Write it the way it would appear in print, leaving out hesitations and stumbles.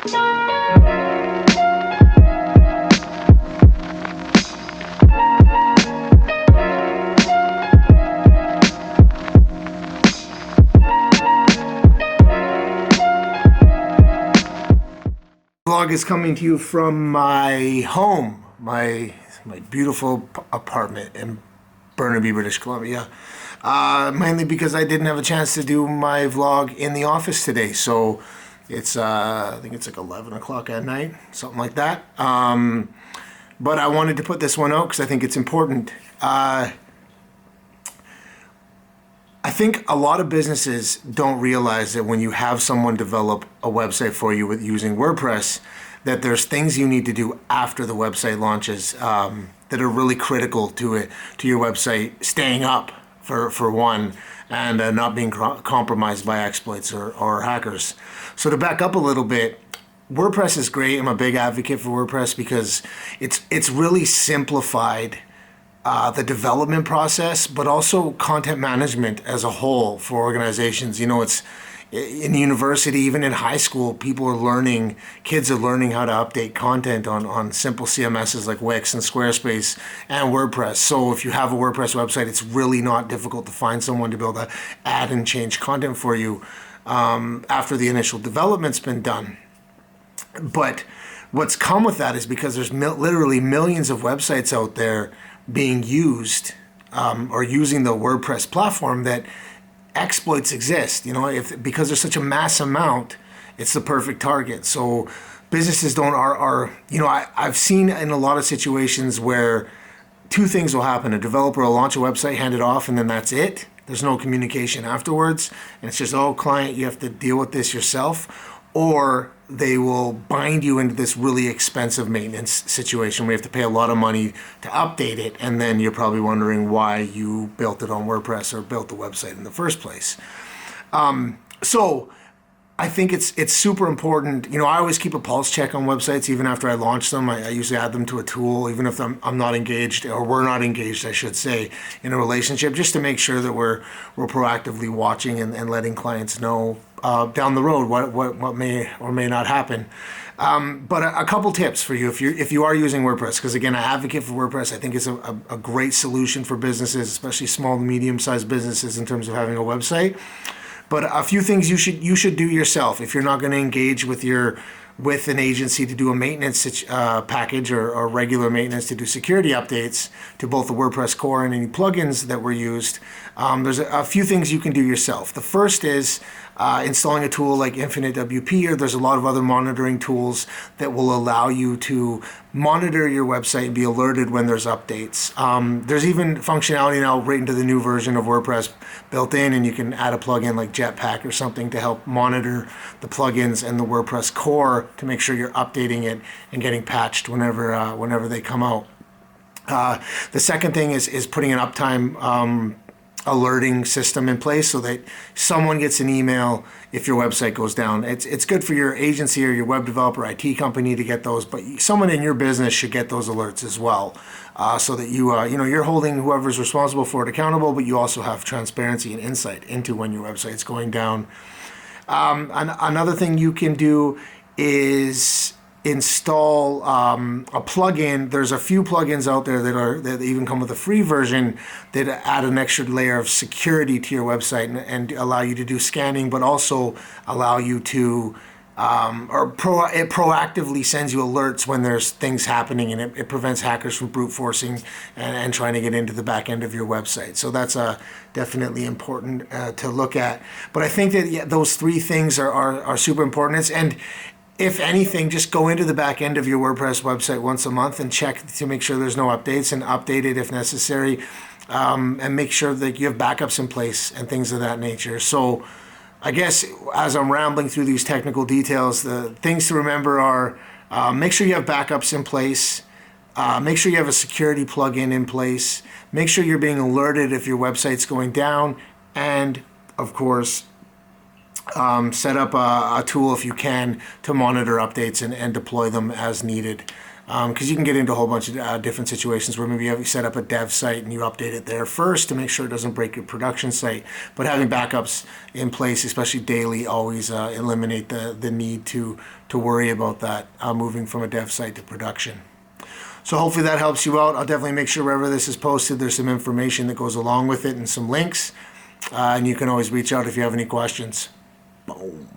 Vlog is coming to you from my home, my beautiful apartment in Burnaby, British Columbia. Mainly because I didn't have a chance to do my vlog in the office today, so it's I think it's like 11 o'clock at night, something like that. But I wanted to put this one out because I think it's important. I think a lot of businesses don't realize that when you have someone develop a website for you with using WordPress, that there's things you need to do after the website launches that are really critical to your website staying up for one, and not being compromised by exploits or hackers. So to back up a little bit, WordPress is great. I'm a big advocate for WordPress because it's really simplified the development process, but also content management as a whole for organizations. You know, it's in university, even in high school, kids are learning how to update content on simple CMSs like Wix and Squarespace and WordPress. So if you have a WordPress website, it's really not difficult to find someone to be able to add and change content for you after the initial development's been done. But what's come with that is because there's literally millions of websites out there being used or using the WordPress platform, that exploits exist. You know, because there's such a mass amount, it's the perfect target. So businesses I've seen in a lot of situations where two things will happen. A developer will launch a website, hand it off, and then that's it. There's no communication afterwards, and it's just, oh, client, you have to deal with this yourself. Or they will bind you into this really expensive maintenance situation where you have to pay a lot of money to update it, and then you're probably wondering why you built it on WordPress or built the website in the first place. So I think it's super important. You know, I always keep a pulse check on websites even after I launch them. I usually add them to a tool, even if I'm not engaged, or we're not engaged, I should say, in a relationship, just to make sure that we're proactively watching and letting clients know down the road what may or may not happen. But a couple tips for you if you are using WordPress, because again, I advocate for WordPress. I think it's a great solution for businesses, especially small to medium-sized businesses, in terms of having a website. But a few things you should do yourself if you're not going to engage with an agency to do a maintenance package or regular maintenance to do security updates to both the WordPress core and any plugins that were used. There's a few things you can do yourself. The first is installing a tool like Infinite WP, or there's a lot of other monitoring tools that will allow you to monitor your website and be alerted when there's updates. There's even functionality now right into the new version of WordPress built in, and you can add a plugin like Jetpack or something to help monitor the plugins and the WordPress core to make sure you're updating it and getting patched whenever they come out. The second thing is putting an uptime alerting system in place so that someone gets an email if your website goes down. It's good for your agency or your web developer IT company to get those, but someone in your business should get those alerts as well, so that you're holding whoever's responsible for it accountable, but you also have transparency and insight into when your website's going down. Another thing you can do is install a plugin. There's a few plugins out there that even come with a free version that add an extra layer of security to your website and allow you to do scanning, but also allow you to it proactively sends you alerts when there's things happening, and it prevents hackers from brute forcing and trying to get into the back end of your website. So that's definitely important to look at. But I think that those three things are super important. And if anything, just go into the back end of your WordPress website once a month and check to make sure there's no updates, and update it if necessary, and make sure that you have backups in place and things of that nature. So I guess as I'm rambling through these technical details, the things to remember are make sure you have backups in place, make sure you have a security plugin in place, make sure you're being alerted if your website's going down, and of course, set up a tool if you can to monitor updates and deploy them as needed. because you can get into a whole bunch of different situations where maybe you set up a dev site and you update it there first to make sure it doesn't break your production site. But having backups in place, especially daily, always eliminate the need to worry about that moving from a dev site to production. So hopefully that helps you out. I'll definitely make sure wherever this is posted, there's some information that goes along with it and some links. And you can always reach out if you have any questions. Boom.